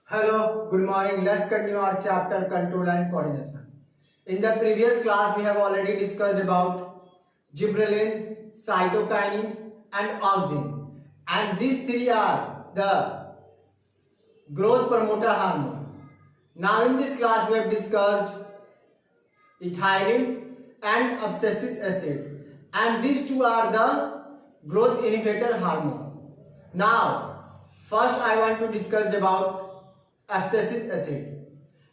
Hello, good morning. Let's continue our chapter control and coordination. In the previous class, we have already discussed about gibberellin, cytokinin, and auxin. And these three are the growth promoter hormone. Now, in this class, we have discussed ethylene and abscisic acid. And these two are the growth inhibitor hormone. Now, first I want to discuss about abscisic acid.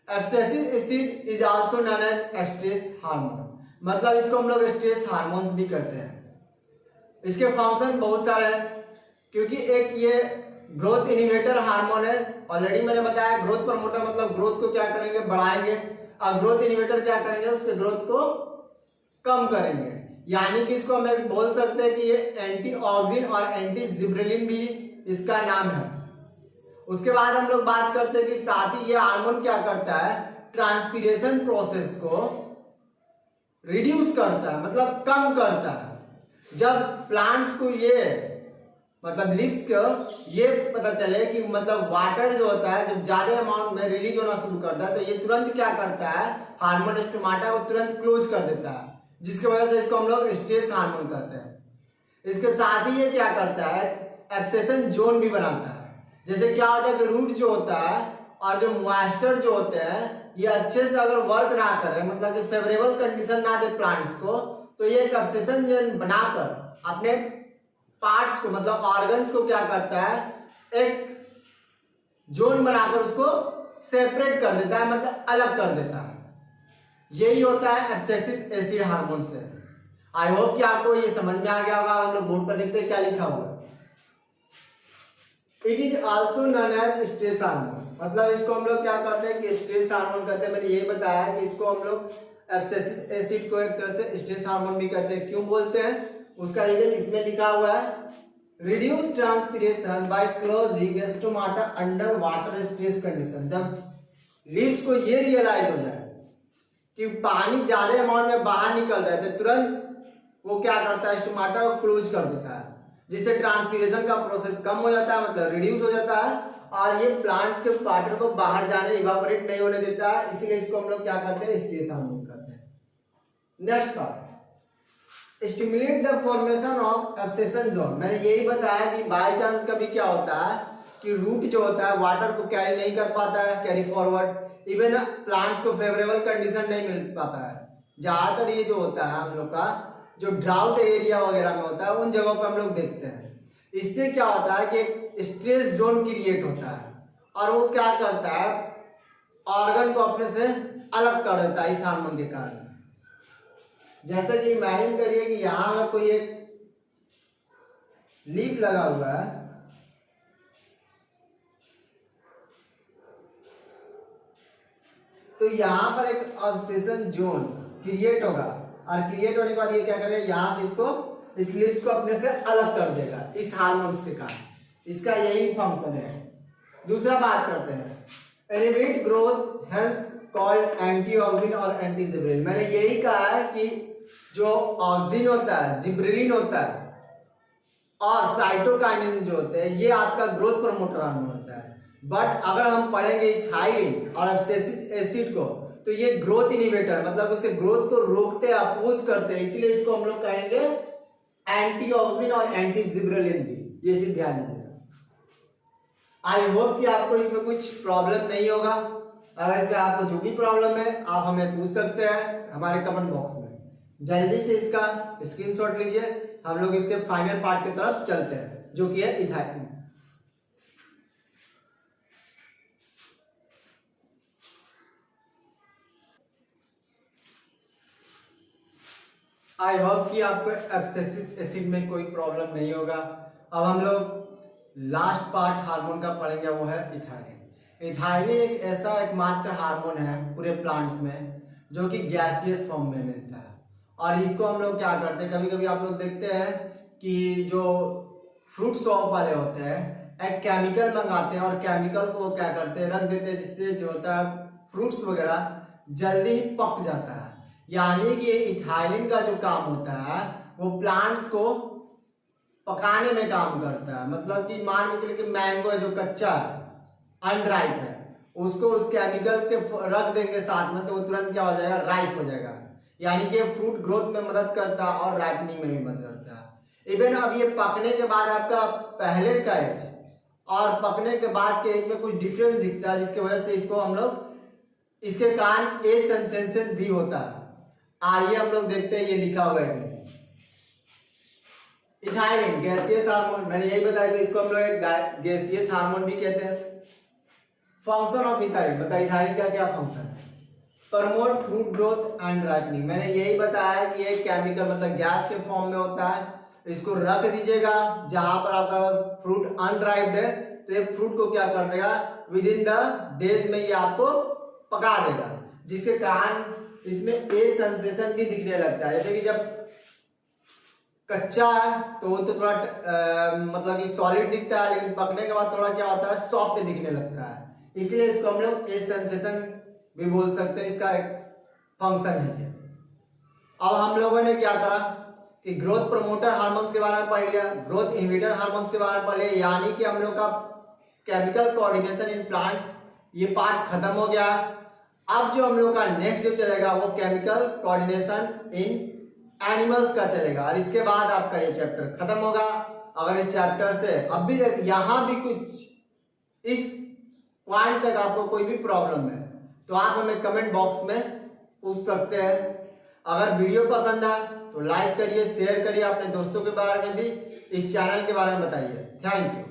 Abscisic acid is also known as stress hormone, मतलब इसको हम लोग stress hormones भी कहते हैं। इसके function बहुत सारे हैं, क्योंकि एक ये ग्रोथ इनिबिटर हार्मोन है। ऑलरेडी मैंने बताया ग्रोथ प्रमोटर मतलब ग्रोथ को क्या करेंगे, बढ़ाएंगे, और ग्रोथ इनिबिटर क्या करेंगे, उसके ग्रोथ को कम करेंगे। यानी कि इसको हम बोल सकते हैं कि ये एंटी ऑक्सिन और एंटी जिब्रेलिन भी इसका नाम है। उसके बाद हम लोग बात करते हैं कि साथ ही ये हार्मोन क्या करता है, ट्रांसपीरेशन प्रोसेस को रिड्यूस करता है, मतलब कम करता है। जब प्लांट्स को ये मतलब लीव्स को ये पता चले कि मतलब वाटर जो होता है जब ज्यादा अमाउंट में रिलीज होना शुरू करता है, तो ये तुरंत क्या करता है, हार्मोन स्टोमाटा को तुरंत क्लोज कर देता है, जिसकी वजह से इसको हम लोग स्ट्रेस हार्मोन कहते हैं। इसके साथ ही ये क्या करता है, एब्सेशन जोन भी बनाता है। जैसे क्या होता है कि रूट जो होता है और जो मॉइस्चर जो होते हैं, ये अच्छे से अगर वर्क ना करे, मतलब कि फेवरेबल कंडीशन ना दे प्लांट्स को, तो ये एक एब्सेशन जोन बनाकर अपने पार्ट्स को मतलब ऑर्गन्स को क्या करता है, एक जोन बनाकर उसको सेपरेट कर देता है, मतलब अलग कर देता है। यही होता है एब्सेसिक एसिड हार्मोन से। आई होप कि आपको ये समझ में आ गया होगा। हम लोग बोर्ड पर देखते हैं क्या लिखा हुआ है। It is also known as stress hormone, मतलब इसको हम लोग क्या कहते हैं कि स्ट्रेस हार्मोन कहते हैं। मैंने यही बताया कि इसको हम लोग एब्सेसिक एसिड को एक तरह से स्ट्रेस हार्मोन भी कहते हैं। क्यों बोलते हैं, उसका रीजन इसमें लिखा हुआ है, reduce transpiration by closing stomata under water stress condition. जब लीव्स को ये रियलाइज हो जाए कि पानी ज्यादा अमाउंट में बाहर निकल रहा है, तो तुरंत वो क्या करता है, स्टोमाटा को क्लोज कर देता है, जिससे ट्रांसपीरेशन का प्रोसेस कम हो जाता है, मतलब रिड्यूस हो जाता है, और ये प्लांट्स के वाटर को बाहर जाने, इवापोरेट नहीं होने देता है। इसीलिए इसको हम लोग क्या करते हैं, स्ट्रेस हार्मोन करते हैं। Next part, stimulate the formation of abscission zone. मैंने यही बताया कि बाय चांस कभी क्या होता है कि रूट जो होता है वाटर को कैरी नहीं कर पाता है, कैरी फॉरवर्ड, इवन प्लांट्स को फेवरेबल कंडीशन नहीं मिल पाता है। ज्यादातर ये जो होता है हम लोग का जो ड्राउट एरिया वगैरह में होता है, उन जगहों पर हम लोग देखते हैं। इससे क्या होता है कि स्ट्रेस जोन क्रिएट होता है, और वो क्या करता है, ऑर्गन को अपने से अलग कर देता है इस हार्मोन के कारण। जैसे कि इमेजिन करिए कि यहां में कोई एक लीफ लगा हुआ है, तो यहां पर एक एब्सेशन जोन क्रिएट होगा, और क्रिएट होने के बाद ये क्या करेगा, यहां से इसको इस लीव्स को अपने से अलग कर देगा इस हार्मोन्स के कारण। इसका यही फंक्शन है। दूसरा बात करते हैं, inhibit growth hence called anti auxin और एंटी जिब्रेलिन। मैंने यही कहा है कि जो ऑक्सिन होता है, जिब्रेलिन होता है, और साइटोकाइनिन जो होते हैं, ये आपका ग्रोथ प्रमोटर हार्मोन होता है। बट अगर हम पढ़ेंगे इथाइलिन और एब्सेसिक एसिड को, तो ये ग्रोथ इनिबिटर, मतलब उसे ग्रोथ को रोकते हैं, अपोज करते हैं। इसलिए इसको हम लोग कहेंगे एंटी ऑक्सिन और एंटी जिब्रेलिन भी। ये चीज ध्यान दीजिएगा। आई होप कि आपको इसमें कुछ प्रॉब्लम नहीं होगा। अगर इसमें आपको जो भी प्रॉब्लम है, आप हमें पूछ सकते हैं हमारे कमेंट बॉक्स में। जल्दी से इसका स्क्रीनशॉट लीजिए। हम लोग इसके फाइनल पार्ट की तरफ चलते हैं, जो कि है इथाइलिन। आई होप कि आपको एब्सेसिक एसिड में कोई प्रॉब्लम नहीं होगा। अब हम लोग लास्ट पार्ट हार्मोन का पढ़ेंगे, वो है इथाइलिन। इथाइलिन एक ऐसा एकमात्र हार्मोन है पूरे प्लांट्स में जो कि गैसियस फॉर्म में मिलता है, और इसको हम लोग क्या करते हैं, कभी कभी आप लोग देखते हैं कि जो फ्रूट शॉप वाले होते हैं एक केमिकल मंगाते हैं, और केमिकल को क्या करते हैं, रख देते हैं, जिससे जो होता है फ्रूट्स वगैरह जल्दी ही पक जाता है। यानी कि इथाइलिन का जो काम होता है वो प्लांट्स को पकाने में काम करता है। मतलब कि मान के चलिए कि मैंगो है जो कच्चा है, अनराइप है, उसको उस केमिकल के रख देंगे साथ में, तो वो तुरंत क्या हो जाएगा, राइप हो जाएगा। यानी कि फ्रूट ग्रोथ में मदद करता है और राइपनिंग में भी मदद करता है। इवन अब ये पकने के बाद आपका पहले का एज और पकने के बाद के एज में कुछ डिफरेंस दिखता है, जिसकी वजह से इसको हम लोग, इसके कारण एज सेंसेशन भी होता है। आइए हम लोग देखते हैं, ये लिखा हुआ है इथाइलिन गैसियस हार्मोन, मैंने यही बताया कि इसको हम लोग एक गैसियस हार्मोन भी कहते हैं। फंक्शन ऑफ इथाइलिन, बताइए इथाइलिन का क्या फंक्शन है? Promote fruit growth and ripening, मैंने यही बताया कि ये केमिकल मतलब गैस के फॉर्म में होता है। इसको रख दीजिएगा जहां पर आपका फ्रूट अनराइप्ड है, तो ये फ्रूट को क्या कर देगा, विद इन द डेज में ये आपको पका देगा, जिसके कारण इसमें एज सेंसेशन भी दिखने लगता है। जैसे कि जब कच्चा है तो वो तो थोड़ा मतलब कि सॉलिड दिखता है, लेकिन पकने के बाद थोड़ा क्या होता है, सॉफ्ट दिखने लगता है। इसलिए इसको हम लोग एज सेंसेशन भी बोल सकते हैं, इसका एक फंक्शन है। अब हम लोगों ने क्या करा कि ग्रोथ प्रमोटर हार्मोन्स के बारे में पढ़ लिया, ग्रोथ इनहिबिटर हार्मोन्स के बारे में पढ़ लिया, यानी कि हम लोग का केमिकल कोऑर्डिनेशन इन प्लांट्स ये पार्ट खत्म हो गया। अब जो हम लोग का नेक्स्ट जो चलेगा वो केमिकल कोऑर्डिनेशन इन एनिमल्स का चलेगा, और इसके बाद आपका ये चैप्टर खत्म होगा। अगर इस चैप्टर से अब भी यहां भी कुछ इस पॉइंट तक आपको कोई भी प्रॉब्लम है तो आप हमें कमेंट बॉक्स में पूछ सकते हैं। अगर वीडियो पसंद आए तो लाइक करिए, शेयर करिए, अपने दोस्तों के बारे में भी इस चैनल के बारे में बताइए। Thank you.